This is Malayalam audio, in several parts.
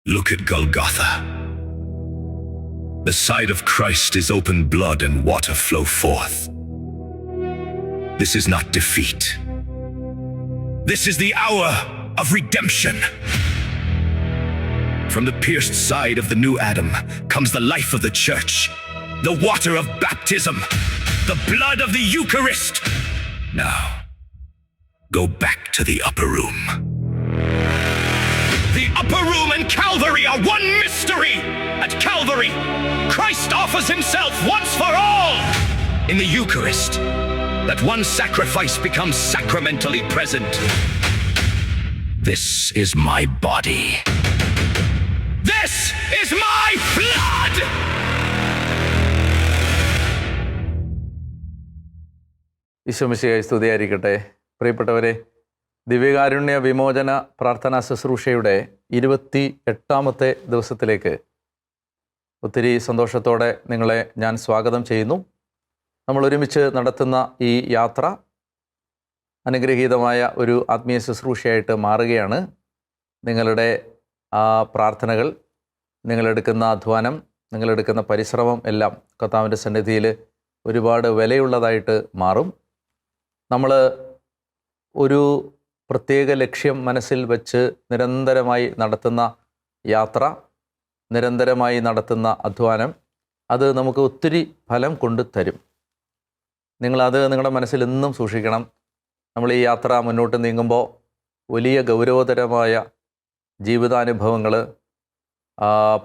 Look at Golgotha. The side of Christ is open blood and water flow forth. This is not defeat. This is the hour of redemption. From the pierced side of the new Adam comes the life of the church, the water of baptism, the blood of the Eucharist. Now, go back to the upper room. The upper room and Calvary are one mystery. At Calvary, Christ offers himself once for all. In the Eucharist, that one sacrifice becomes sacramentally present. This is my body. This is my blood! ഈശോമിശിഹായെ സ്തുതിയായിരിക്കട്ടെ. പ്രിയപ്പെട്ടവരെ, ദിവ്യകാരുണ്യ വിമോചന പ്രാർത്ഥനാ ശുശ്രൂഷയുടെ 28ാമത്തെ ദിവസത്തിലേക്ക് ഒത്തിരി സന്തോഷത്തോടെ നിങ്ങളെ ഞാൻ സ്വാഗതം ചെയ്യുന്നു. നമ്മൾ ഒരുമിച്ച് നടത്തുന്ന ഈ യാത്ര അനുഗ്രഹീതമായ ഒരു ആത്മീയ ശുശ്രൂഷയായിട്ട് മാറുകയാണ്. നിങ്ങളുടെ പ്രാർത്ഥനകൾ, നിങ്ങളെടുക്കുന്ന അധ്വാനം, നിങ്ങളെടുക്കുന്ന പരിശ്രമം എല്ലാം കർത്താവിൻ്റെ സന്നിധിയിൽ ഒരുപാട് വിലയുള്ളതായിട്ട് മാറും. നമ്മൾ ഒരു പ്രത്യേക ലക്ഷ്യം മനസ്സിൽ വെച്ച് നിരന്തരമായി നടത്തുന്ന യാത്ര, നിരന്തരമായി നടത്തുന്ന അധ്വാനം, അത് നമുക്ക് ഒത്തിരി ഫലം കൊണ്ടുതരും. നിങ്ങളത് നിങ്ങളുടെ മനസ്സിൽ എന്നും സൂക്ഷിക്കണം. നമ്മൾ ഈ യാത്ര മുന്നോട്ട് നീങ്ങുമ്പോൾ വലിയ ഗൗരവതരമായ ജീവിതാനുഭവങ്ങൾ,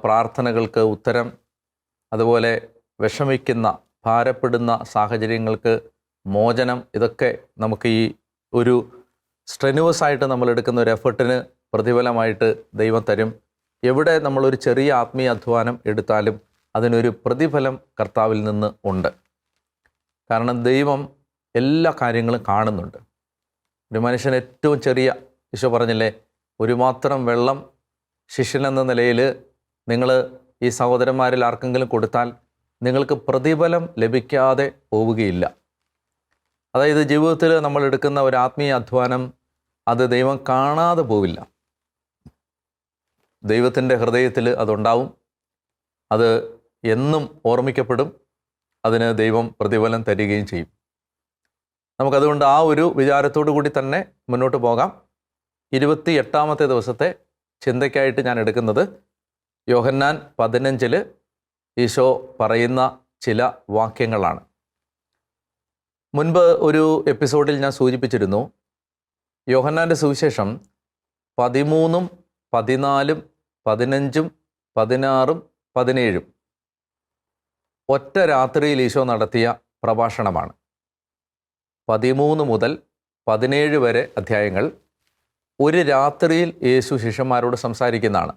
പ്രാർത്ഥനകൾക്ക് ഉത്തരം, അതുപോലെ വിഷമിക്കുന്ന, ഭാരപ്പെടുന്ന സാഹചര്യങ്ങൾക്ക് മോചനം, ഇതൊക്കെ നമുക്ക് ഈ ഒരു സ്ട്രെനുവസായിട്ട് നമ്മൾ എടുക്കുന്ന ഒരു എഫർട്ടിന് പ്രതിഫലമായിട്ട് ദൈവം തരും. എവിടെ നമ്മളൊരു ചെറിയ ആത്മീയ അധ്വാനം എടുത്താലും അതിനൊരു പ്രതിഫലം കർത്താവിൽ നിന്ന് ഉണ്ട്. കാരണം ദൈവം എല്ലാ കാര്യങ്ങളും കാണുന്നുണ്ട്. ഒരു മനുഷ്യൻ ഏറ്റവും ചെറിയ, ഈശോ പറഞ്ഞില്ലേ, ഒരു മാത്രം വെള്ളം ശിഷ്യനെന്ന നിലയിൽ നിങ്ങൾ ഈ സഹോദരന്മാരിൽ ആർക്കെങ്കിലും കൊടുത്താൽ നിങ്ങൾക്ക് പ്രതിഫലം ലഭിക്കാതെ പോവുകയില്ല. അതായത് ജീവിതത്തിൽ നമ്മൾ എടുക്കുന്ന ഒരു ആത്മീയ അധ്വാനം അത് ദൈവം കാണാതെ പോവില്ല. ദൈവത്തിൻ്റെ ഹൃദയത്തിൽ അതുണ്ടാവും. അത് എന്നും ഓർമ്മിക്കപ്പെടും. അതിന് ദൈവം പ്രതിഫലം തരികയും ചെയ്യും. നമുക്കതുകൊണ്ട് ആ ഒരു വിചാരത്തോടു കൂടി തന്നെ മുന്നോട്ട് പോകാം. 28ാമത്തെ ദിവസത്തെ ചിന്തയ്ക്കായിട്ട് ഞാൻ എടുക്കുന്നത് യോഹന്നാൻ 15 ഈശോ പറയുന്ന ചില വാക്യങ്ങളാണ്. മുൻപ് ഒരു എപ്പിസോഡിൽ ഞാൻ സൂചിപ്പിച്ചിരുന്നു, യോഹന്നാൻ്റെ സുവിശേഷം 13, 14, 15, 16, 17 ഒറ്റ രാത്രിയിൽ ഈശോ നടത്തിയ പ്രഭാഷണമാണ്. 13 മുതൽ 17 വരെ അധ്യായങ്ങൾ ഒരു രാത്രിയിൽ യേശു ശിഷ്യന്മാരോട് സംസാരിക്കുന്നതാണ്.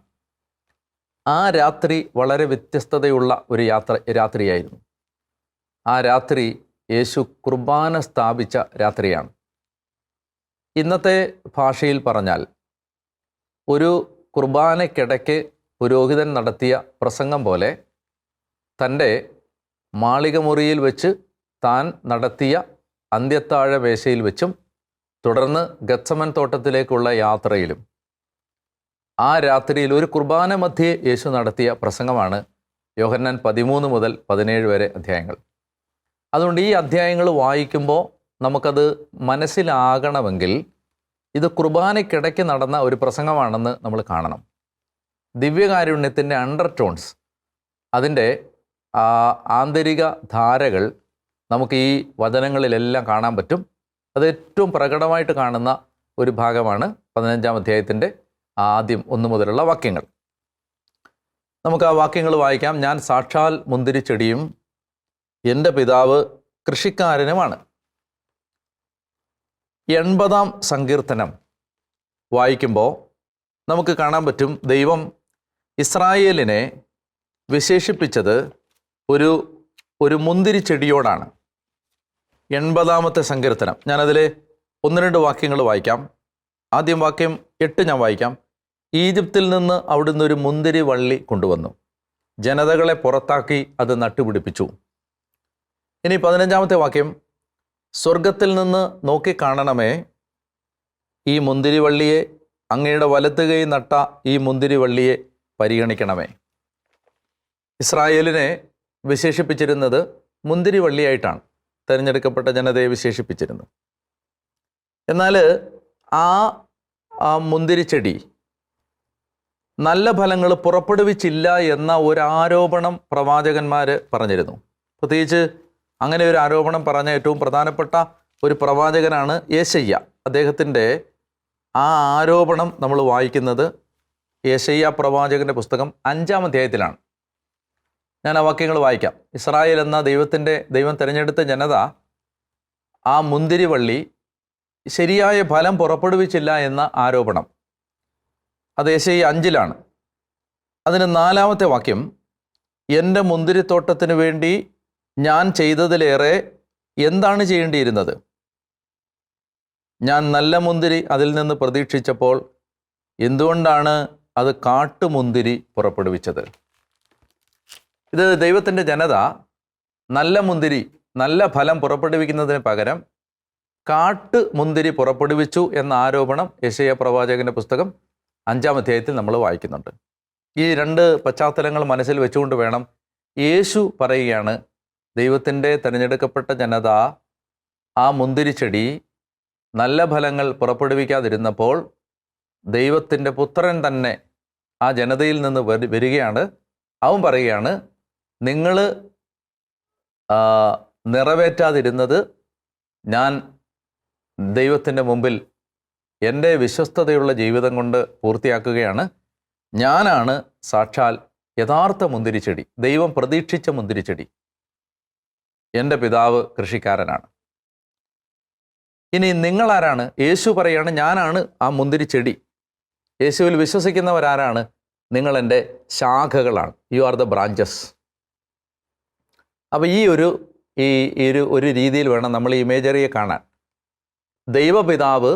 ആ രാത്രി വളരെ വ്യത്യസ്തതയുള്ള ഒരു രാത്രിയായിരുന്നു. ആ രാത്രി യേശു കുർബാന സ്ഥാപിച്ച രാത്രിയാണ്. ഇന്നത്തെ ഭാഷയിൽ പറഞ്ഞാൽ ഒരു കുർബാനയ്ക്കിടയ്ക്ക് പുരോഹിതൻ നടത്തിയ പ്രസംഗം പോലെ തൻ്റെ മാളികമുറിയിൽ വെച്ച് താൻ നടത്തിയ അന്ത്യത്താഴ മേശയിൽ വെച്ചും തുടർന്ന് ഗത്സമൻ തോട്ടത്തിലേക്കുള്ള യാത്രയിലും ആ രാത്രിയിൽ ഒരു കുർബാന മധ്യേ യേശു നടത്തിയ പ്രസംഗമാണ് യോഹന്നാൻ 13 മുതൽ 17 വരെ അധ്യായങ്ങൾ. അതുകൊണ്ട് ഈ അധ്യായങ്ങൾ വായിക്കുമ്പോൾ നമുക്കത് മനസ്സിലാകണമെങ്കിൽ ഇത് കുർബാനയ്ക്കിടയ്ക്ക് നടന്ന ഒരു പ്രസംഗമാണെന്ന് നമ്മൾ കാണണം. ദിവ്യകാരുണ്യത്തിൻ്റെ അണ്ടർടോൺസ്, അതിൻ്റെ ആന്തരിക ധാരകൾ നമുക്ക് ഈ വചനങ്ങളിലെല്ലാം കാണാൻ പറ്റും. അത് ഏറ്റവും പ്രകടമായിട്ട് കാണുന്ന ഒരു ഭാഗമാണ് 15ാം അധ്യായത്തിൻ്റെ ആദ്യം 1 മുതലുള്ള വാക്യങ്ങൾ. നമുക്ക് ആ വാക്യങ്ങൾ വായിക്കാം. ഞാൻ സാക്ഷാൽ മുന്തിരിച്ചെടിയും എൻ്റെ പിതാവ് കൃഷിക്കാരനുമാണ്. 80ാം സങ്കീർത്തനം വായിക്കുമ്പോൾ നമുക്ക് കാണാൻ പറ്റും ദൈവം ഇസ്രായേലിനെ വിശേഷിപ്പിച്ചത് ഒരു മുന്തിരിച്ചെടിയോടാണ്. 80ാമത്തെ സങ്കീർത്തനം, ഞാനതിലെ 1-2 വാക്യങ്ങൾ വായിക്കാം. ആദ്യം വാക്യം 8 ഞാൻ വായിക്കാം. ഈജിപ്തിൽ നിന്ന് അവിടുന്ന് ഒരു മുന്തിരി വള്ളി കൊണ്ടുവന്നു, ജനതകളെ പുറത്താക്കി അത് നട്ടുപിടിപ്പിച്ചു. ഇനി 15ാമത്തെ വാക്യം, സ്വർഗത്തിൽ നിന്ന് നോക്കിക്കാണണമേ ഈ മുന്തിരിവള്ളിയെ, അങ്ങയുടെ വലത്തുകൈ നട്ട ഈ മുന്തിരിവള്ളിയെ പരിഗണിക്കണമേ. ഇസ്രായേലിനെ വിശേഷിപ്പിച്ചിരുന്നത് മുന്തിരിവള്ളിയായിട്ടാണ് തിരഞ്ഞെടുക്കപ്പെട്ട ജനതയെ വിശേഷിപ്പിച്ചിരുന്നത്. എന്നാൽ ആ മുന്തിരിച്ചെടി നല്ല ഫലങ്ങൾ പുറപ്പെടുവിച്ചില്ല എന്ന ഒരു ആരോപണം പ്രവാചകന്മാർ പറഞ്ഞിരുന്നു. പ്രത്യേകിച്ച് അങ്ങനെ ഒരു ആരോപണം പറഞ്ഞ ഏറ്റവും പ്രധാനപ്പെട്ട ഒരു പ്രവാചകനാണ് യേശയ്യ. അദ്ദേഹത്തിൻ്റെ ആ ആരോപണം നമ്മൾ വായിക്കുന്നത് യേശയ്യ പ്രവാചകൻ്റെ പുസ്തകം 5-ാം അധ്യായത്തിലാണ്. ഞാൻ ആ വാക്യങ്ങൾ വായിക്കാം. ഇസ്രായേൽ എന്ന ദൈവം തിരഞ്ഞെടുത്ത ജനത ആ മുന്തിരിവള്ളി ശരിയായ ഫലം പുറപ്പെടുവിച്ചില്ല എന്ന ആരോപണം, അത് യേശയ്യ 5-ലാണ്. അതിന് 4-ാമത്തെ വാക്യം, എൻ്റെ മുന്തിരിത്തോട്ടത്തിന് വേണ്ടി ഞാൻ ചെയ്തതിലേറെ എന്താണ് ചെയ്യേണ്ടിയിരുന്നത്? ഞാൻ നല്ല മുന്തിരി അതിൽ നിന്ന് പ്രതീക്ഷിച്ചപ്പോൾ എന്തുകൊണ്ടാണ് അത് കാട്ടുമുന്തിരി പുറപ്പെടുവിച്ചത്? ഇത് ദൈവത്തിൻ്റെ ജനത നല്ല മുന്തിരി, നല്ല ഫലം പുറപ്പെടുവിക്കുന്നതിന് പകരം കാട്ടുമുന്തിരി പുറപ്പെടുവിച്ചു എന്ന ആരോപണം യെശയ്യാ പ്രവാചകൻ്റെ പുസ്തകം 5-ാം അധ്യായത്തിൽ നമ്മൾ വായിക്കുന്നുണ്ട്. ഈ രണ്ട് പശ്ചാത്തലങ്ങൾ മനസ്സിൽ വെച്ചുകൊണ്ട് വേണം യേശു പറയുകയാണ്, ദൈവത്തിൻ്റെ തിരഞ്ഞെടുക്കപ്പെട്ട ജനത ആ മുന്തിരിച്ചെടി നല്ല ഫലങ്ങൾ പുറപ്പെടുവിക്കാതിരുന്നപ്പോൾ ദൈവത്തിൻ്റെ പുത്രൻ തന്നെ ആ ജനതയിൽ നിന്ന് വരികയാണ്. അവൻ പറയുകയാണ്, നിങ്ങൾ നിറവേറ്റാതിരുന്നത് ഞാൻ ദൈവത്തിൻ്റെ മുമ്പിൽ എൻ്റെ വിശ്വസ്തതയുള്ള ജീവിതം കൊണ്ട് പൂർത്തിയാക്കുകയാണ്. ഞാനാണ് സാക്ഷാൽ യഥാർത്ഥ മുന്തിരിച്ചെടി, ദൈവം പ്രതീക്ഷിച്ച മുന്തിരിച്ചെടി. എൻ്റെ പിതാവ് കൃഷിക്കാരനാണ്. ഇനി നിങ്ങളാരാണ്? യേശു പറയാണ്, ഞാനാണ് ആ മുന്തിരിച്ചെടി. യേശുവിൽ വിശ്വസിക്കുന്നവരാരാണ്? നിങ്ങൾ എൻ്റെ ശാഖകളാണ്. You are the branches. അപ്പോൾ ഈ ഒരു രീതിയിൽ വേണം നമ്മൾ ഈ ഇമേജറിയെ കാണാൻ. ദൈവപിതാവ്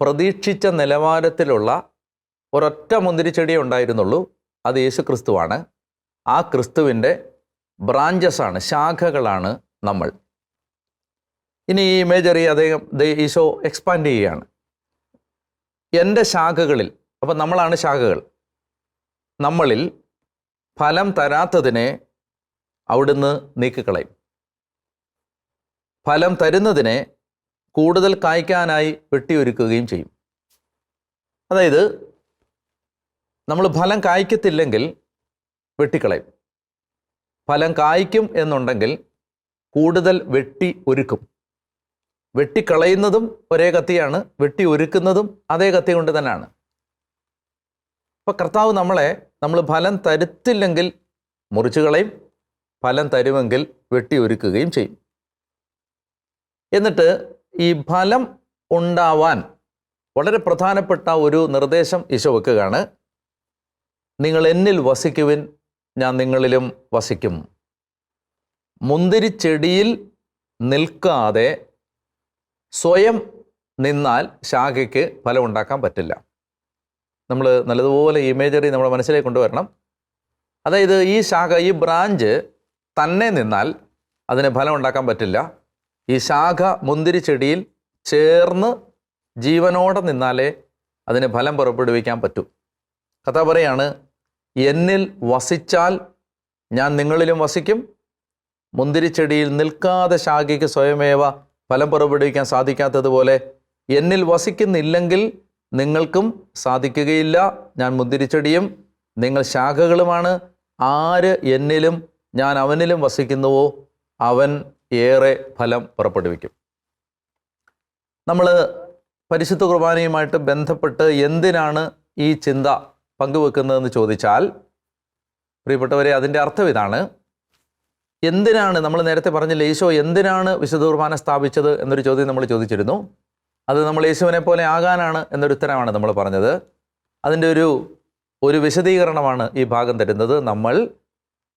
പ്രതീക്ഷിച്ച നിലവാരത്തിലുള്ള ഒരൊറ്റ മുന്തിരിച്ചെടിയേ ഉണ്ടായിരുന്നുള്ളൂ. അത് യേശു ക്രിസ്തുവാണ്. ആ ക്രിസ്തുവിൻ്റെ ബ്രാഞ്ചസാണ്, ശാഖകളാണ് നമ്മൾ. ഇനി ഈ ഇമേജറി ഈശോ എക്സ്പാൻഡ് ചെയ്യുകയാണ്. എൻ്റെ ശാഖകളിൽ, അപ്പം നമ്മളാണ് ശാഖകൾ, നമ്മളിൽ ഫലം തരാത്തതിനെ അവിടുന്ന് നീക്കിക്കളയും. ഫലം തരുന്നതിനെ കൂടുതൽ കായ്ക്കാനായി വെട്ടിയൊരുക്കുകയും ചെയ്യും. അതായത് നമ്മൾ ഫലം കായ്ക്കത്തില്ലെങ്കിൽ വെട്ടിക്കളയും. ഫലം കായ്ക്കും എന്നുണ്ടെങ്കിൽ കൂടുതൽ വെട്ടി ഒരുക്കും. വെട്ടിക്കളയുന്നതും ഒരേ കത്തിയാണ്, വെട്ടി ഒരുക്കുന്നതും അതേ കത്തി കൊണ്ട് തന്നെയാണ്. അപ്പോൾ കർത്താവ് നമ്മൾ ഫലം തരുത്തില്ലെങ്കിൽ മുറിച്ചു കളയും, ഫലം തരുമെങ്കിൽ വെട്ടി ഒരുക്കുകയും ചെയ്യും. എന്നിട്ട് ഈ ഫലം ഉണ്ടാവാൻ വളരെ പ്രധാനപ്പെട്ട ഒരു നിർദ്ദേശം ഈശോ വെക്കുകയാണ്. നിങ്ങൾ എന്നിൽ വസിക്കുവിൻ, ഞാൻ നിങ്ങളിലും വസിക്കും. മുന്തിരിച്ചെടിയിൽ നിൽക്കാതെ സ്വയം നിന്നാൽ ശാഖയ്ക്ക് ഫലം ഉണ്ടാക്കാൻ പറ്റില്ല. നമ്മൾ നല്ലതുപോലെ ഇമേജറി നമ്മുടെ മനസ്സിലേക്ക് കൊണ്ടുവരണം. അതായത് ഈ ശാഖ, ഈ ബ്രാഞ്ച് തന്നെ നിന്നാൽ അതിന് ഫലം ഉണ്ടാക്കാൻ പറ്റില്ല. ഈ ശാഖ മുന്തിരിച്ചെടിയിൽ ചേർന്ന് ജീവനോടെ നിന്നാലേ അതിന് ഫലം പുറപ്പെടുവിക്കാൻ പറ്റൂ. കഥ പറയാണ്, എന്നിൽ വസിച്ചാൽ ഞാൻ നിങ്ങളിലും വസിക്കും. മുന്തിരിച്ചെടിയിൽ നിൽക്കാതെ ശാഖയ്ക്ക് സ്വയമേവ ഫലം പുറപ്പെടുവിക്കാൻ സാധിക്കാത്തതുപോലെ എന്നിൽ വസിക്കുന്നില്ലെങ്കിൽ നിങ്ങൾക്കും സാധിക്കുകയില്ല. ഞാൻ മുന്തിരിച്ചെടിയും നിങ്ങൾ ശാഖകളുമാണ്. ആര് എന്നിലും ഞാൻ അവനിലും വസിക്കുന്നുവോ അവൻ ഏറെ ഫലം പുറപ്പെടുവിക്കും. നമ്മൾ പരിശുദ്ധ കുർബാനയുമായിട്ട് ബന്ധപ്പെട്ട് എന്തിനാണ് ഈ ചിന്ത പങ്കുവെക്കുന്നതെന്ന് ചോദിച്ചാൽ, പ്രിയപ്പെട്ടവരെ, അതിൻ്റെ അർത്ഥം ഇതാണ്. എന്തിനാണ് നമ്മൾ നേരത്തെ പറഞ്ഞില്ല, ഈശോ എന്തിനാണ് വിശുദ്ധ കുർബാന സ്ഥാപിച്ചത് എന്നൊരു ചോദ്യം നമ്മൾ ചോദിച്ചിരുന്നു. അത് നമ്മൾ യേശുവിനെ പോലെ ആകാനാണ് എന്നൊരു ഉത്തരമാണ് നമ്മൾ പറഞ്ഞത്. അതിൻ്റെ ഒരു വിശദീകരണമാണ് ഈ ഭാഗം തരുന്നത്. നമ്മൾ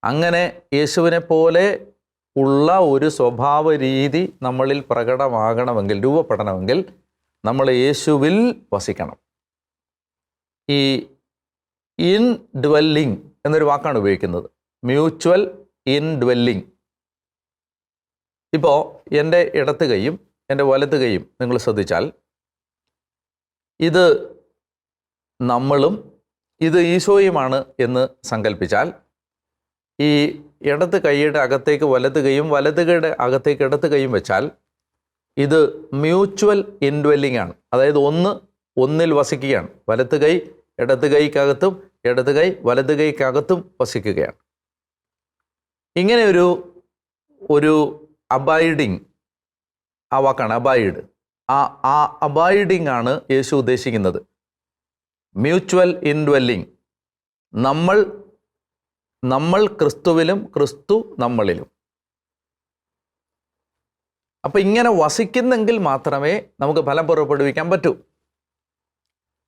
അങ്ങനെ യേശുവിനെ പോലെ ഉള്ള ഒരു സ്വഭാവ രീതി നമ്മളിൽ പ്രകടമാകണമെങ്കിൽ, രൂപപ്പെടണമെങ്കിൽ നമ്മൾ യേശുവിൽ വസിക്കണം. ഈ ഇൻ ഡ്വെല്ലിംഗ് എന്നൊരു വാക്കാണ് ഉപയോഗിക്കുന്നത്, മ്യൂച്വൽ ഇൻ ഡ്വെല്ലിംഗ്. ഇപ്പോൾ എൻ്റെ ഇടത്ത് കൈയും എൻ്റെ വലത്ത് കൈയും നിങ്ങൾ ശ്രദ്ധിച്ചാൽ ഇത് നമ്മളും ഇത് ഈശോയുമാണ് എന്ന് സങ്കല്പിച്ചാൽ ഈ ഇടത് കൈയുടെ അകത്തേക്ക് വലത് കൈയും വലത് കൈയുടെ അകത്തേക്ക് ഇടത് കൈയും വെച്ചാൽ ഇത് മ്യൂച്വൽ ഇൻഡ്വെല്ലിംഗ് ആണ്. അതായത് ഒന്നിൽ വസിക്കുകയാണ്. വലത് കൈ ഇടത് കൈക്കകത്തും ഇടത് കൈ വലത് കൈക്കകത്തും വസിക്കുകയാണ്. ഇങ്ങനെ ഒരു അബൈഡിങ്, ആ വാക്കാണ് അബൈഡ്. ആ അബൈഡിങ് ആണ് യേശു ഉദ്ദേശിക്കുന്നത്. Mutual indwelling. നമ്മൾ ക്രിസ്തുവിലും ക്രിസ്തു നമ്മളിലും. അപ്പം ഇങ്ങനെ വസിക്കുന്നെങ്കിൽ മാത്രമേ നമുക്ക് ഫലം പുറപ്പെടുവിക്കാൻ പറ്റൂ.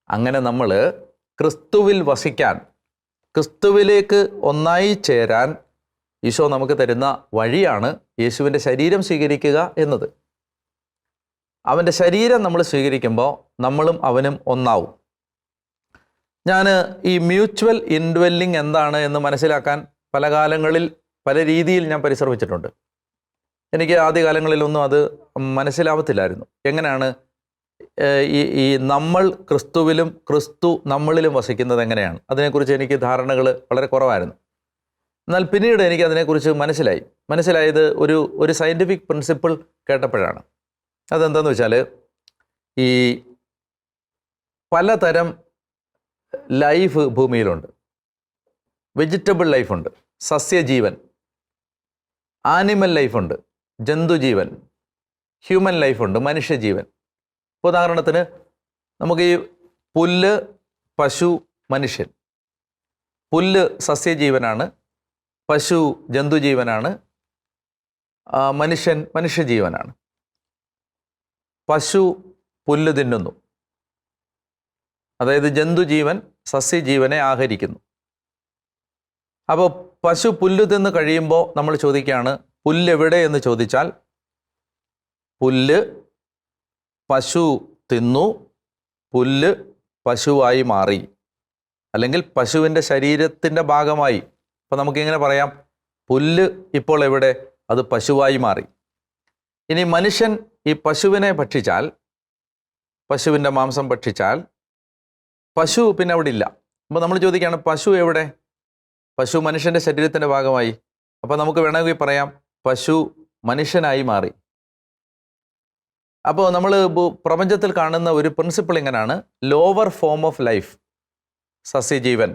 അങ്ങനെ നമ്മൾ ക്രിസ്തുവിൽ വസിക്കാൻ, ക്രിസ്തുവിലേക്ക് ഒന്നായി ചേരാൻ ഈശോ നമുക്ക് തരുന്ന വഴിയാണ് യേശുവിൻ്റെ ശരീരം സ്വീകരിക്കുക എന്നത്. അവൻ്റെ ശരീരം നമ്മൾ സ്വീകരിക്കുമ്പോൾ നമ്മളും അവനും ഒന്നാവും. ഞാൻ ഈ മ്യൂച്വൽ ഇൻഡ്വെല്ലിംഗ് എന്താണ് എന്ന് മനസ്സിലാക്കാൻ പല കാലങ്ങളിൽ പല രീതിയിൽ ഞാൻ പരിശ്രമിച്ചിട്ടുണ്ട്. എനിക്ക് ആദ്യകാലങ്ങളിലൊന്നും അത് മനസ്സിലാവത്തില്ലായിരുന്നു. എങ്ങനെയാണ് ഈ നമ്മൾ ക്രിസ്തുവിലും ക്രിസ്തു നമ്മളിലും വസിക്കുന്നത് എങ്ങനെയാണ്, അതിനെക്കുറിച്ച് എനിക്ക് ധാരണകൾ വളരെ കുറവായിരുന്നു. എന്നാൽ പിന്നീട് എനിക്ക് അതിനെക്കുറിച്ച് മനസ്സിലായത് ഒരു സയൻറ്റിഫിക് പ്രിൻസിപ്പിൾ കേട്ടപ്പോഴാണ്. അതെന്താണെന്ന് വെച്ചാൽ, ഈ പലതരം ലൈഫ് ഭൂമിയിലുണ്ട്. വെജിറ്റബിൾ ലൈഫുണ്ട്, സസ്യജീവൻ, ആനിമൽ ലൈഫുണ്ട്, ജന്തുജീവൻ, ഹ്യൂമൻ ലൈഫുണ്ട്, മനുഷ്യജീവൻ. ഇപ്പോൾ ഉദാഹരണത്തിന് നമുക്ക് ഈ പുല്ല്, പശു, മനുഷ്യൻ. പുല്ല് സസ്യജീവനാണ്, പശു ജന്തുജീവനാണ്, മനുഷ്യൻ മനുഷ്യജീവനാണ്. പശു പുല്ല് തിന്നുന്നു, അതായത് ജന്തുജീവൻ സസ്യജീവനെ ആഹരിക്കുന്നു. അപ്പോൾ പശു പുല്ല് തിന്ന് കഴിയുമ്പോൾ നമ്മൾ ചോദിക്കുകയാണ്, പുല്ലെവിടെ എന്ന് ചോദിച്ചാൽ, പുല്ല് പശു തിന്നു, പുല്ല് പശുവായി മാറി, അല്ലെങ്കിൽ പശുവിൻ്റെ ശരീരത്തിൻ്റെ ഭാഗമായി. അപ്പോൾ നമുക്കിങ്ങനെ പറയാം, പുല്ല് ഇപ്പോൾ എവിടെ? അത് പശുവായി മാറി. ഇനി മനുഷ്യൻ ഈ പശുവിനെ ഭക്ഷിച്ചാൽ, പശുവിൻ്റെ മാംസം ഭക്ഷിച്ചാൽ, പശു പിന്നെ അവിടെ ഇല്ല. അപ്പോൾ നമ്മൾ ചോദിക്കുകയാണ്, പശു എവിടെ? പശു മനുഷ്യൻ്റെ ശരീരത്തിൻ്റെ ഭാഗമായി. അപ്പോൾ നമുക്ക് വേണമെങ്കിൽ പറയാം, പശു മനുഷ്യനായി മാറി. അപ്പോൾ നമ്മൾ പ്രപഞ്ചത്തിൽ കാണുന്ന ഒരു പ്രിൻസിപ്പിൾ ഇങ്ങനെയാണ്: ലോവർ ഫോം ഓഫ് ലൈഫ് സസ്യജീവൻ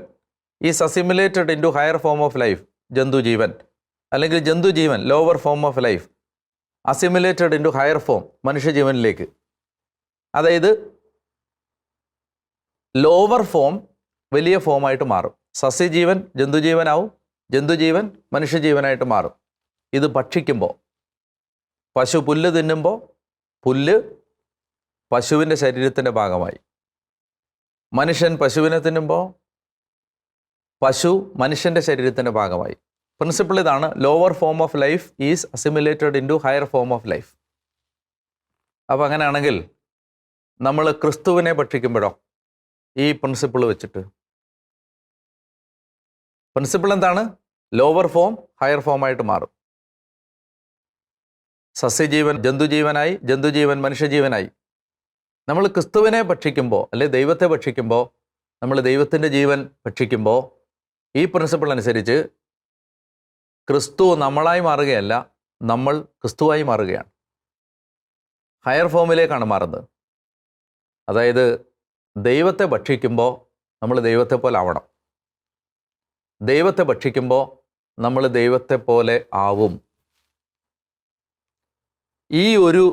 is assimilated into higher form of life ജന്തുജീവൻ, അല്ലെങ്കിൽ ജന്തുജീവൻ lower form of life assimilated into higher form മനുഷ്യജീവനിലേക്ക്. അതായത് ലോവർ ഫോം വലിയ ഫോമായിട്ട് മാറും. സസ്യജീവൻ ജന്തുജീവനാവും, ജന്തുജീവൻ മനുഷ്യജീവനായിട്ട് മാറും. ഇത് ഭക്ഷിക്കുമ്പോൾ, പശു പുല്ല് തിന്നുമ്പോൾ പുല്ല് പശുവിൻ്റെ ശരീരത്തിൻ്റെ ഭാഗമായി, മനുഷ്യൻ പശുവിനെ തിന്നുമ്പോൾ പശു മനുഷ്യൻ്റെ ശരീരത്തിൻ്റെ ഭാഗമായി. പ്രിൻസിപ്പിൾ ഇതാണ്: lower form of life is assimilated into higher form of life. അപ്പോൾ അങ്ങനെയാണെങ്കിൽ നമ്മൾ ക്രിസ്തുവിനെ ഭക്ഷിക്കുമ്പോഴോ ഈ പ്രിൻസിപ്പിൾ വെച്ചിട്ട്, പ്രിൻസിപ്പിൾ എന്താണ്? ലോവർ ഫോം ഹയർ ഫോമായിട്ട് മാറും. സസ്യജീവൻ ജന്തുജീവനായി, ജന്തുജീവൻ മനുഷ്യജീവനായി. നമ്മൾ ക്രിസ്തുവിനെ ഭക്ഷിക്കുമ്പോൾ, അല്ലെ ദൈവത്തെ ഭക്ഷിക്കുമ്പോൾ, നമ്മൾ ദൈവത്തിൻ്റെ ജീവൻ ഭക്ഷിക്കുമ്പോൾ ഈ പ്രിൻസിപ്പിൾ അനുസരിച്ച് ക്രിസ്തു നമ്മളായി മാറുകയല്ല, നമ്മൾ ക്രിസ്തുവായി മാറുകയാണ്. ഹയർ ഫോമിലേക്കാണ് മാറുന്നത്. അതായത് ദൈവത്തെ ഭക്ഷിക്കുമ്പോൾ നമ്മൾ ദൈവത്തെ പോലെ ആവണം. ദൈവത്തെ ഭക്ഷിക്കുമ്പോൾ നമ്മൾ ദൈവത്തെ പോലെ ആവും. ഈ ഒരു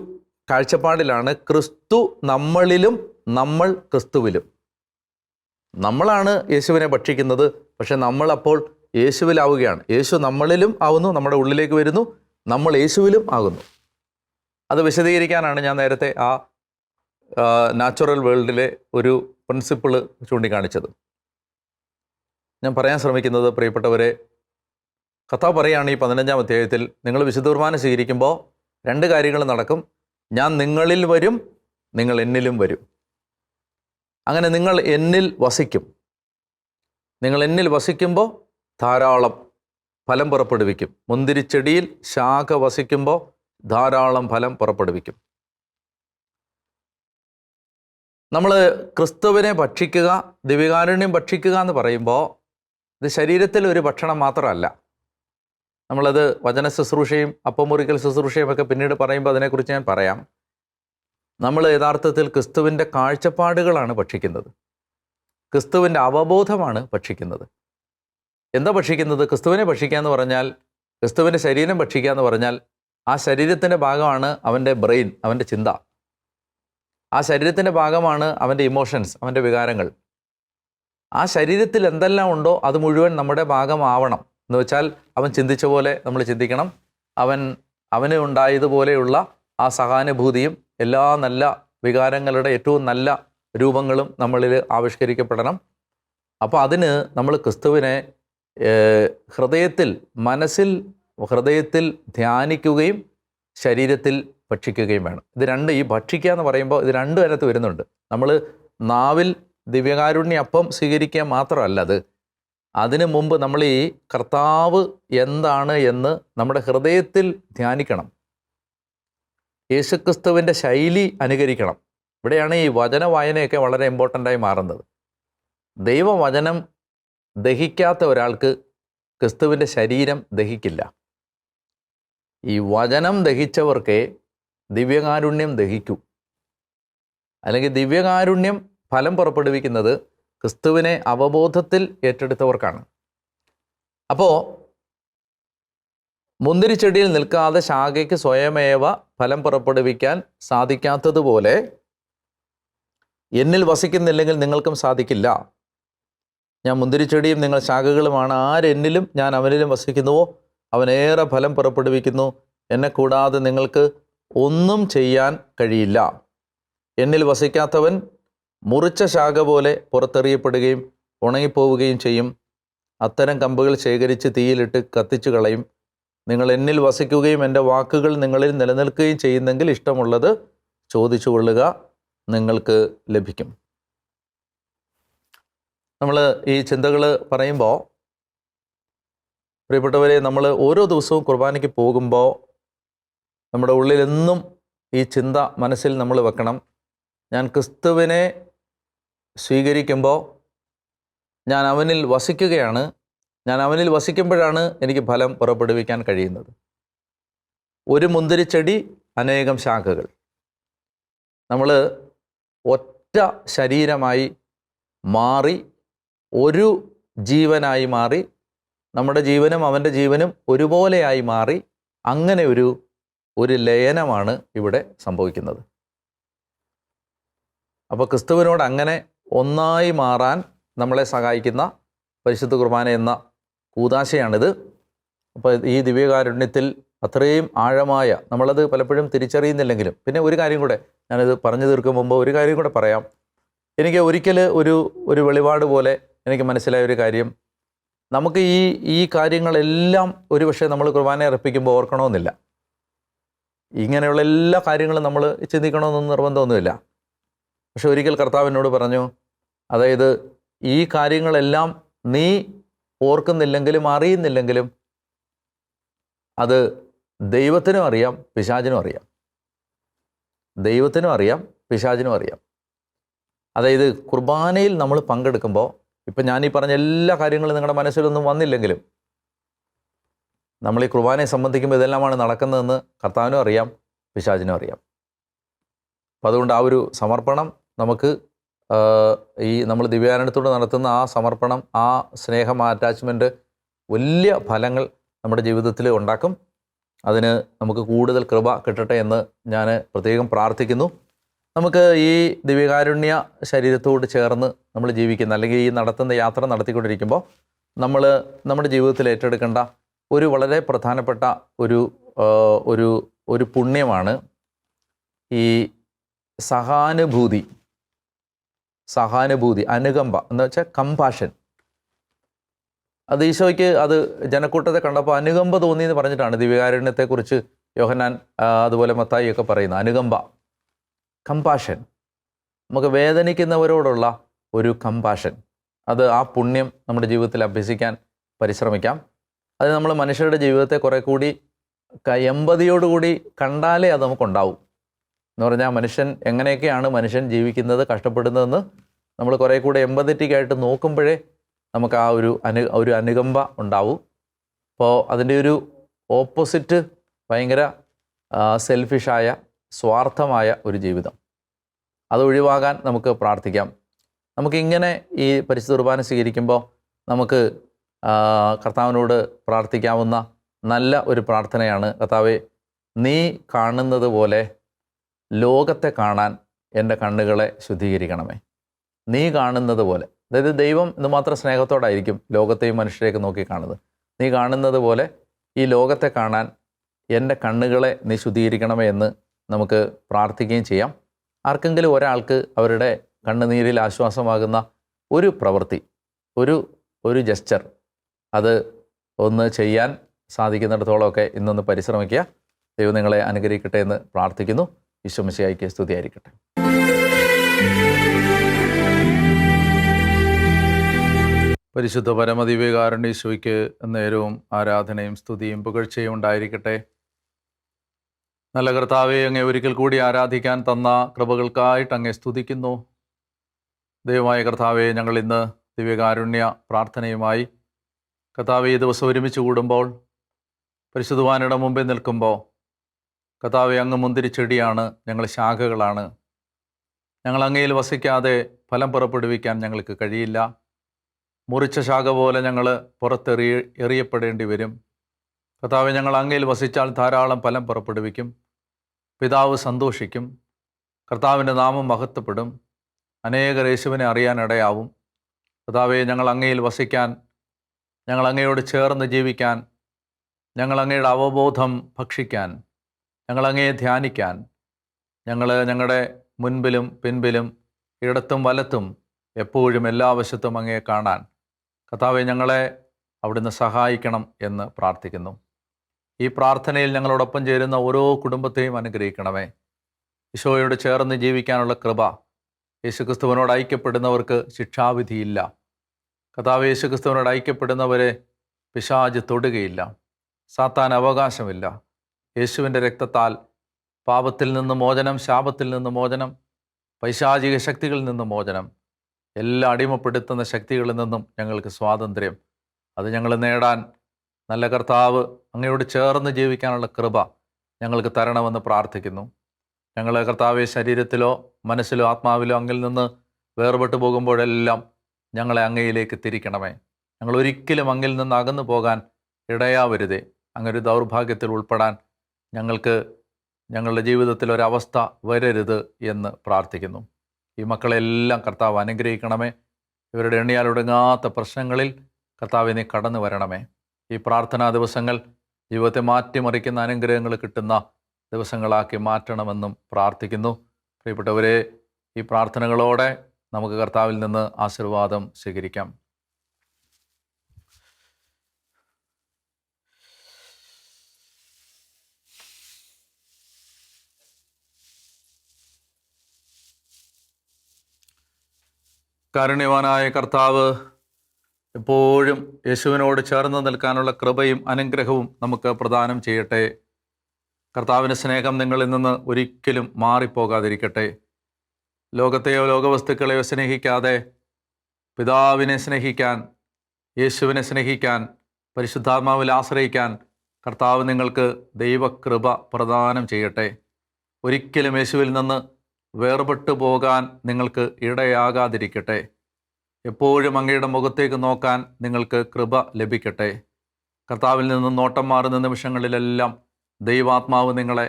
കാഴ്ചപ്പാടിലാണ് ക്രിസ്തു നമ്മളിലും നമ്മൾ ക്രിസ്തുവിലും. നമ്മളാണ് യേശുവിനെ ഭക്ഷിക്കുന്നത്, പക്ഷെ നമ്മളപ്പോൾ യേശുവിലാവുകയാണ്. യേശു നമ്മളിലും ആവുന്നു, നമ്മുടെ ഉള്ളിലേക്ക് വരുന്നു, നമ്മൾ യേശുവിലും ആകുന്നു. അത് വിശദീകരിക്കാനാണ് ഞാൻ നേരത്തെ ആ നാച്ചുറൽ വേൾഡിലെ ഒരു പ്രിൻസിപ്പിള് ചൂണ്ടിക്കാണിച്ചത്. ഞാൻ പറയാൻ ശ്രമിക്കുന്നത്, പ്രിയപ്പെട്ടവരെ, കർത്താവ് പറയുകയാണ് ഈ 15-ാം അധ്യായത്തിൽ, നിങ്ങൾ വിശുദ്ധ കുർബാന സ്വീകരിക്കുമ്പോൾ 2 കാര്യങ്ങൾ നടക്കും. ഞാൻ നിങ്ങളിൽ വരും, നിങ്ങൾ എന്നിലും വരും. അങ്ങനെ നിങ്ങൾ എന്നിൽ വസിക്കും. നിങ്ങൾ എന്നിൽ വസിക്കുമ്പോൾ ധാരാളം ഫലം പുറപ്പെടുവിക്കും. മുന്തിരിച്ചെടിയിൽ ശാഖ വസിക്കുമ്പോൾ ധാരാളം ഫലം പുറപ്പെടുവിക്കും. നമ്മൾ ക്രിസ്തുവിനെ ഭക്ഷിക്കുക, ദിവ്യകാരുണ്യം ഭക്ഷിക്കുക എന്ന് പറയുമ്പോൾ ഇത് ശരീരത്തിൽ ഒരു ഭക്ഷണം മാത്രമല്ല. നമ്മളത് വചന ശുശ്രൂഷയും അപ്പം മുറിക്കൽ ശുശ്രൂഷയും ഒക്കെ പിന്നീട് പറയുമ്പോൾ അതിനെക്കുറിച്ച് ഞാൻ പറയാം. നമ്മൾ യഥാർത്ഥത്തിൽ ക്രിസ്തുവിൻ്റെ കാഴ്ചപ്പാടുകളാണ് ഭക്ഷിക്കുന്നത്, ക്രിസ്തുവിൻ്റെ അവബോധമാണ് ഭക്ഷിക്കുന്നത്. എന്താ ഭക്ഷിക്കുന്നത്? ക്രിസ്തുവിനെ ഭക്ഷിക്കുക എന്ന് പറഞ്ഞാൽ, ക്രിസ്തുവിൻ്റെ ശരീരം ഭക്ഷിക്കുക എന്ന് പറഞ്ഞാൽ ആ ശരീരത്തിൻ്റെ ഭാഗമാണ് അവൻ്റെ ബ്രെയിൻ, അവൻ്റെ ചിന്ത. ആ ശരീരത്തിൻ്റെ ഭാഗമാണ് അവൻ്റെ ഇമോഷൻസ്, അവൻ്റെ വികാരങ്ങൾ. ആ ശരീരത്തിൽ എന്തെല്ലാം ഉണ്ടോ അത് മുഴുവൻ നമ്മുടെ ഭാഗമാവണം. എന്ന് വെച്ചാൽ അവൻ ചിന്തിച്ച പോലെ നമ്മൾ ചിന്തിക്കണം, അവന് ഉണ്ടായതുപോലെയുള്ള ആ സഹാനുഭൂതിയും എല്ലാ നല്ല വികാരങ്ങളുടെ ഏറ്റവും നല്ല രൂപങ്ങളും നമ്മളിൽ ആവിഷ്കരിക്കപ്പെടണം. അപ്പോൾ അതിന് നമ്മൾ ക്രിസ്തുവിനെ ഹൃദയത്തിൽ ധ്യാനിക്കുകയും ശരീരത്തിൽ ഭക്ഷിക്കുകയും വേണം. ഇത് രണ്ട്, ഈ ഭക്ഷിക്കുക എന്ന് പറയുമ്പോൾ ഇത് രണ്ടും അതിനകത്ത് വരുന്നുണ്ട്. നമ്മൾ നാവിൽ ദിവ്യകാരുണ്യ അപ്പം സ്വീകരിക്കുക മാത്രമല്ല, അതിനു മുമ്പ് നമ്മൾ ഈ കർത്താവ് എന്താണ് എന്ന് നമ്മുടെ ഹൃദയത്തിൽ ധ്യാനിക്കണം. യേശുക്രിസ്തുവിൻ്റെ ശൈലി അനുകരിക്കണം. ഇവിടെയാണ് ഈ വചന വായനയൊക്കെ വളരെ ഇമ്പോർട്ടൻ്റായി മാറുന്നത്. ദൈവവചനം ദഹിക്കാത്ത ഒരാൾക്ക് ക്രിസ്തുവിൻ്റെ ശരീരം ദഹിക്കില്ല. ഈ വചനം ദഹിച്ചവർക്കേ ദിവ്യകാരുണ്യം ദഹിക്കൂ. അല്ലെങ്കിൽ ദിവ്യകാരുണ്യം ഫലം പുറപ്പെടുവിക്കുന്നത് ക്രിസ്തുവിനെ അവബോധത്തിൽ ഏറ്റെടുത്തവർക്കാണ്. അപ്പോൾ മുന്തിരിച്ചെടിയിൽ നിൽക്കാതെ ശാഖയ്ക്ക് സ്വയമേവ ഫലം പുറപ്പെടുവിക്കാൻ സാധിക്കാത്തതുപോലെ എന്നിൽ വസിക്കുന്നില്ലെങ്കിൽ നിങ്ങൾക്കും സാധിക്കില്ല. ഞാൻ മുന്തിരിച്ചെടിയും നിങ്ങൾ ശാഖകളുമാണ്. ആരെന്നിലും ഞാൻ അവനിലും വസിക്കുന്നുവോ അവനേറെ ഫലം പുറപ്പെടുവിക്കുന്നു. എന്നെ കൂടാതെ നിങ്ങൾക്ക് ഒന്നും ചെയ്യാൻ കഴിയില്ല. എന്നിൽ വസിക്കാത്തവൻ മുറിച്ച ശാഖ പോലെ പുറത്തെറിയപ്പെടുകയും ഉണങ്ങിപ്പോവുകയും ചെയ്യും. അത്തരം കമ്പുകൾ ശേഖരിച്ച് തീയിലിട്ട് കത്തിച്ചു കളയും. നിങ്ങൾ എന്നിൽ വസിക്കുകയും എൻ്റെ വാക്കുകൾ നിങ്ങളിൽ നിലനിൽക്കുകയും ചെയ്യുന്നെങ്കിൽ ഇഷ്ടമുള്ളത് ചോദിച്ചു കൊള്ളുക, നിങ്ങൾക്ക് ലഭിക്കും. നമ്മൾ ഈ ചിന്തകൾ പറയുമ്പോൾ പ്രിയപ്പെട്ടവരെ, നമ്മൾ ഓരോ ദിവസവും കുർബാനയ്ക്ക് പോകുമ്പോൾ നമ്മുടെ ഉള്ളിലെന്നും ഈ ചിന്ത മനസ്സിൽ നമ്മൾ വെക്കണം. ഞാൻ ക്രിസ്തുവിനെ സ്വീകരിക്കുമ്പോൾ ഞാൻ അവനിൽ വസിക്കുകയാണ്. ഞാൻ അവനിൽ വസിക്കുമ്പോഴാണ് എനിക്ക് ഫലം പുറപ്പെടുവിക്കാൻ കഴിയുന്നത്. ഒരു മുന്തിരിച്ചെടി, അനേകം ശാഖകൾ. നമ്മൾ ഒറ്റ ശരീരമായി മാറി, ഒരു ജീവനായി മാറി, നമ്മുടെ ജീവനും അവൻ്റെ ജീവനും ഒരുപോലെയായി മാറി, അങ്ങനെ ഒരു ലയനമാണ് ഇവിടെ സംഭവിക്കുന്നത്. അപ്പോൾ ക്രിസ്തുവിനോട് അങ്ങനെ ഒന്നായി മാറാൻ നമ്മളെ സഹായിക്കുന്ന പരിശുദ്ധ കുർബാന എന്ന കൂദാശയാണിത്. അപ്പോൾ ഈ ദിവ്യകാരുണ്യത്തിൽ അത്രയും ആഴമായ, നമ്മളത് പലപ്പോഴും തിരിച്ചറിയുന്നില്ലെങ്കിലും, പിന്നെ ഒരു കാര്യം കൂടെ ഞാനിത് പറഞ്ഞു തീർക്കും മുമ്പ് ഒരു കാര്യം കൂടെ പറയാം. എനിക്ക് ഒരിക്കൽ ഒരു വെളിപാട് പോലെ എനിക്ക് മനസ്സിലായ ഒരു കാര്യം, നമുക്ക് ഈ കാര്യങ്ങളെല്ലാം ഒരുപക്ഷെ നമ്മൾ കുർബാന അർപ്പിക്കുമ്പോൾ ഓർക്കണമെന്നില്ല. ഇങ്ങനെയുള്ള എല്ലാ കാര്യങ്ങളും നമ്മൾ ചിന്തിക്കണമെന്നൊന്നും നിർബന്ധമൊന്നുമില്ല. പക്ഷെ ഒരിക്കൽ കർത്താവിനോട് പറഞ്ഞു, അതായത് ഈ കാര്യങ്ങളെല്ലാം നീ ഓർക്കുന്നില്ലെങ്കിലും അറിയുന്നില്ലെങ്കിലും അത് ദൈവത്തിനും അറിയാം, പിശാചിനും അറിയാം. ദൈവത്തിനും അറിയാം, പിശാചിനും അറിയാം. അതായത് കുർബാനയിൽ നമ്മൾ പങ്കെടുക്കുമ്പോൾ, ഇപ്പം ഞാൻ ഈ പറഞ്ഞ എല്ലാ കാര്യങ്ങളും നിങ്ങളുടെ മനസ്സിലൊന്നും വന്നില്ലെങ്കിലും നമ്മൾ ഈ കുർബാനയെ സംബന്ധിക്കുമ്പോൾ ഇതെല്ലാമാണ് നടക്കുന്നതെന്ന് കർത്താവിനും അറിയാം, പിശാചിനും അറിയാം. അപ്പം അതുകൊണ്ട് ആ ഒരു സമർപ്പണം നമുക്ക് ഈ നമ്മൾ ദിവ്യാനത്തോട് നടത്തുന്ന ആ സമർപ്പണം, ആ സ്നേഹം, ആ അറ്റാച്ച്മെൻറ്റ് വലിയ ഫലങ്ങൾ നമ്മുടെ ജീവിതത്തിൽ ഉണ്ടാക്കും. അതിന് നമുക്ക് കൂടുതൽ കൃപ കിട്ടട്ടെ എന്ന് ഞാൻ പ്രത്യേകം പ്രാർത്ഥിക്കുന്നു. നമുക്ക് ഈ ദിവ്യകാരുണ്യ ശരീരത്തോട് ചേർന്ന് നമ്മൾ ജീവിക്കുന്ന, അല്ലെങ്കിൽ ഈ നടത്തുന്ന യാത്ര നടത്തിക്കൊണ്ടിരിക്കുമ്പോൾ നമ്മൾ നമ്മുടെ ജീവിതത്തിൽ ഏറ്റെടുക്കേണ്ട ഒരു വളരെ പ്രധാനപ്പെട്ട ഒരു പുണ്യമാണ് ഈ സഹാനുഭൂതി, അനുകമ്പ എന്ന് വെച്ചാൽ കമ്പാഷൻ. അത് ഈശോയ്ക്ക് അത് ജനക്കൂട്ടത്തെ കണ്ടപ്പോൾ അനുകമ്പ തോന്നി എന്ന് പറഞ്ഞിട്ടാണ് ദിവ്യകാരുണ്യത്തെക്കുറിച്ച് യോഹന്നാൻ അതുപോലെ മത്തായി ഒക്കെ പറയുന്നത്. അനുകമ്പ, കമ്പാഷൻ, നമുക്ക് വേദനിക്കുന്നവരോടുള്ള ഒരു കമ്പാഷൻ, അത് ആ പുണ്യം നമ്മുടെ ജീവിതത്തിൽ അഭ്യസിക്കാൻ പരിശ്രമിക്കാം. അത് നമ്മൾ മനുഷ്യരുടെ ജീവിതത്തെ കുറെ കൂടി എമ്പതിയോടുകൂടി കണ്ടാലേ അത് നമുക്കുണ്ടാവും. എന്ന് പറഞ്ഞാൽ എങ്ങനെയൊക്കെയാണ് മനുഷ്യൻ ജീവിക്കുന്നത്, കഷ്ടപ്പെടുന്നതെന്ന് നമ്മൾ കുറേ കൂടെ എമ്പതറ്റിക്കായിട്ട് നോക്കുമ്പോഴേ നമുക്ക് ആ ഒരു അനുകമ്പ ഉണ്ടാവും. അപ്പോൾ അതിൻ്റെ ഒരു ഓപ്പോസിറ്റ് ഭയങ്കര സെൽഫിഷായ, സ്വാർത്ഥമായ ഒരു ജീവിതം. അത് ഒഴിവാകാൻ നമുക്ക് പ്രാർത്ഥിക്കാം. നമുക്കിങ്ങനെ ഈ പരിശുദ്ധ കുർബാന സ്വീകരിക്കുമ്പോൾ നമുക്ക് കർത്താവിനോട് പ്രാർത്ഥിക്കാവുന്ന നല്ല ഒരു പ്രാർത്ഥനയാണ്: കർത്താവേ, നീ കാണുന്നത് പോലെ ലോകത്തെ കാണാൻ എൻ്റെ കണ്ണുകളെ ശുദ്ധീകരിക്കണമേ. നീ കാണുന്നത് പോലെ, അതായത് ദൈവം ഇതുമാത്രം സ്നേഹത്തോടായിരിക്കും ലോകത്തെയും മനുഷ്യരെയൊക്കെ നോക്കി കാണുന്നത്. നീ കാണുന്നത് പോലെ ഈ ലോകത്തെ കാണാൻ എൻ്റെ കണ്ണുകളെ നീ ശുദ്ധീകരിക്കണമേ എന്ന് നമുക്ക് പ്രാർത്ഥിക്കുകയും ചെയ്യാം. ആർക്കെങ്കിലും ഒരാൾക്ക് അവരുടെ കണ്ണുനീരിൽ ആശ്വാസമാകുന്ന ഒരു പ്രവൃത്തി, ഒരു ജെസ്ചർ, അത് ഒന്ന് ചെയ്യാൻ സാധിക്കുന്നിടത്തോളമൊക്കെ ഇന്നൊന്ന് പരിശ്രമിക്കുക. ദൈവം നിങ്ങളെ അനുഗ്രഹിക്കട്ടെ എന്ന് പ്രാർത്ഥിക്കുന്നു. ഈശോ മിശിഹായ്ക്ക് സ്തുതിയായിരിക്കട്ടെ. പരിശുദ്ധ പരമദിവ്യകാരുണ്യേശോയ്ക്ക് നേരവും ആരാധനയും സ്തുതിയും പുകഴ്ചയും ഉണ്ടായിരിക്കട്ടെ. നല്ല കർത്താവെ, അങ്ങേ ഒരിക്കൽ കൂടി ആരാധിക്കാൻ തന്ന കൃപകൾക്കായിട്ട് അങ്ങേ സ്തുതിക്കുന്നു. ദൈവമായ കർത്താവെ, ഞങ്ങൾ ഇന്ന് ദിവ്യകാരുണ്യ പ്രാർത്ഥനയുമായി കർത്താവെ ഈ ദിവസം ഒരുമിച്ച് കൂടുമ്പോൾ, പരിശുദ്ധ കുർബാനയുടെ മുമ്പിൽ നിൽക്കുമ്പോൾ, കർത്താവെ, അങ്ങ് മുന്തിരിച്ചെടിയാണ്, ഞങ്ങൾ ശാഖകളാണ്. ഞങ്ങൾ അങ്ങയിൽ വസിക്കാതെ ഫലം പുറപ്പെടുവിക്കാൻ ഞങ്ങൾക്ക് കഴിയില്ല. മുറിച്ച ശാഖ പോലെ ഞങ്ങൾ എറിയപ്പെടേണ്ടി വരും. കർത്താവെ, ഞങ്ങൾ അങ്ങയിൽ വസിച്ചാൽ ധാരാളം ഫലം പുറപ്പെടുവിക്കും. പിതാവ് സന്തോഷിക്കും. കർത്താവിൻ്റെ നാമം മഹത്വപ്പെടും. അനേകർ യേശുവിനെ അറിയാനിടയാവും. കർത്താവെ, ഞങ്ങൾ അങ്ങയിൽ വസിക്കാൻ, ഞങ്ങൾ അങ്ങയോട് ചേർന്ന് ജീവിക്കാൻ, ഞങ്ങൾ അങ്ങയുടെ അവബോധം ഭക്ഷിക്കാൻ, ഞങ്ങൾ അങ്ങയെ ധ്യാനിക്കാൻ, ഞങ്ങളുടെ മുൻപിലും പിൻപിലും ഇടത്തും വലത്തും എപ്പോഴും എല്ലാ വശത്തും അങ്ങയെ കാണാൻ കർത്താവെ ഞങ്ങളെ അവിടുന്ന് സഹായിക്കണം എന്ന് പ്രാർത്ഥിക്കുന്നു. ഈ പ്രാർത്ഥനയിൽ ഞങ്ങളോടൊപ്പം ചേരുന്ന ഓരോ കുടുംബത്തെയും അനുഗ്രഹിക്കണമേ. ഈശോയോട് ചേർന്ന് ജീവിക്കാനുള്ള കൃപ. യേശുക്രിസ്തുവിനോട് ഐക്യപ്പെടുന്നവർക്ക് ശിക്ഷാവിധിയില്ല. കർത്താവ്, യേശുക്രിസ്തുവിനോട് ഐക്യപ്പെടുന്നവരെ പിശാച് തൊടുകയില്ല. സാത്താൻ അവകാശമില്ല. യേശുവിൻ്റെ രക്തത്താൽ പാപത്തിൽ നിന്ന് മോചനം, ശാപത്തിൽ നിന്ന് മോചനം, പൈശാചിക ശക്തികളിൽ നിന്ന് മോചനം, എല്ലാ അടിമപ്പെടുത്തുന്ന ശക്തികളിൽ നിന്നും ഞങ്ങൾക്ക് സ്വാതന്ത്ര്യം. അത് ഞങ്ങൾ നേടാൻ നല്ല കർത്താവ് അങ്ങയോട് ചേർന്ന് ജീവിക്കാനുള്ള കൃപ ഞങ്ങൾക്ക് തരണമെന്ന് പ്രാർത്ഥിക്കുന്നു. ഞങ്ങൾ കർത്താവെ ശരീരത്തിലോ മനസ്സിലോ ആത്മാവിലോ അങ്ങിൽ നിന്ന് വേർപെട്ടു പോകുമ്പോഴെല്ലാം ഞങ്ങളെ അങ്ങയിലേക്ക് തിരിക്കണമേ. ഞങ്ങൾ ഒരിക്കലും അങ്ങിൽ നിന്ന് അകന്നു പോകാൻ ഇടയാവരുതേ. അങ്ങൊരു ദൗർഭാഗ്യത്തിൽ ഉൾപ്പെടാൻ ഞങ്ങളുടെ ജീവിതത്തിൽ ഒരവസ്ഥ വരരുത് എന്ന് പ്രാർത്ഥിക്കുന്നു. ഈ മക്കളെല്ലാം കർത്താവ് അനുഗ്രഹിക്കണമേ. ഇവരുടെ എണ്ണിയാലൊടുങ്ങാത്ത പ്രശ്നങ്ങളിൽ കർത്താവിനെ കടന്നു വരണമേ. ഈ പ്രാർത്ഥനാ ദിവസങ്ങൾ ജീവിതത്തെ മാറ്റിമറിക്കുന്ന അനുഗ്രഹങ്ങൾ കിട്ടുന്ന ദിവസങ്ങളാക്കി മാറ്റണമെന്നും പ്രാർത്ഥിക്കുന്നു. പ്രിയപ്പെട്ടവരെ, ഈ പ്രാർത്ഥനകളോടെ നമുക്ക് കർത്താവിൽ നിന്ന് ആശീർവാദം സ്വീകരിക്കാം. കാരുണ്യവാനായ കർത്താവ് എപ്പോഴും യേശുവിനോട് ചേർന്ന് നിൽക്കാനുള്ള കൃപയും അനുഗ്രഹവും നമുക്ക് പ്രദാനം ചെയ്യട്ടെ. കർത്താവിൻ്റെ സ്നേഹം നിങ്ങളിൽ നിന്ന് ഒരിക്കലും മാറിപ്പോകാതിരിക്കട്ടെ. ലോകത്തെയോ ലോകവസ്തുക്കളെയോ സ്നേഹിക്കാതെ പിതാവിനെ സ്നേഹിക്കാൻ, യേശുവിനെ സ്നേഹിക്കാൻ, പരിശുദ്ധാത്മാവിൽ ആശ്രയിക്കാൻ കർത്താവ് നിങ്ങൾക്ക് ദൈവകൃപ പ്രദാനം ചെയ്യട്ടെ. ഒരിക്കലും യേശുവിൽ നിന്ന് വേർപെട്ടു പോകാൻ നിങ്ങൾക്ക് ഇടയാകാതിരിക്കട്ടെ. എപ്പോഴും അങ്ങയുടെ മുഖത്തേക്ക് നോക്കാൻ നിങ്ങൾക്ക് കൃപ ലഭിക്കട്ടെ. കർത്താവിൽ നിന്ന് നോട്ടം മാറുന്ന നിമിഷങ്ങളിലെല്ലാം ദൈവാത്മാവ് നിങ്ങളെ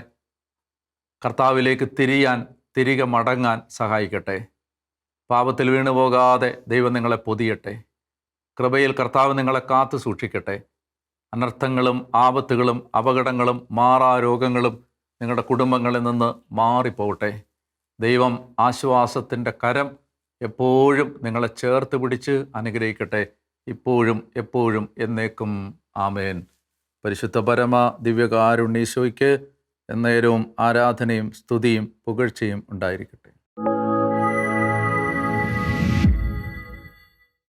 കർത്താവിലേക്ക് തിരികെ മടങ്ങാൻ സഹായിക്കട്ടെ. പാപത്തിൽ വീണു പോകാതെ ദൈവം നിങ്ങളെ പൊതിയട്ടെ. കൃപയിൽ കർത്താവ് നിങ്ങളെ കാത്തു സൂക്ഷിക്കട്ടെ. അനർത്ഥങ്ങളും ആപത്തുകളും അപകടങ്ങളും മാറാരോഗങ്ങളും നിങ്ങളുടെ കുടുംബങ്ങളിൽ നിന്ന് മാറിപ്പോകട്ടെ. ദൈവം ആശ്വാസത്തിൻ്റെ കരം എപ്പോഴും നിങ്ങളെ ചേർത്ത് പിടിച്ച് അനുഗ്രഹിക്കട്ടെ, ഇപ്പോഴും എപ്പോഴും എന്നേക്കും. ആമേൻ. പരിശുദ്ധ പരമ ദിവ്യകാരുണ്യേശോയ്ക്ക് എന്നേരവും ആരാധനയും സ്തുതിയും പുകഴ്ചയും ഉണ്ടായിരിക്കട്ടെ.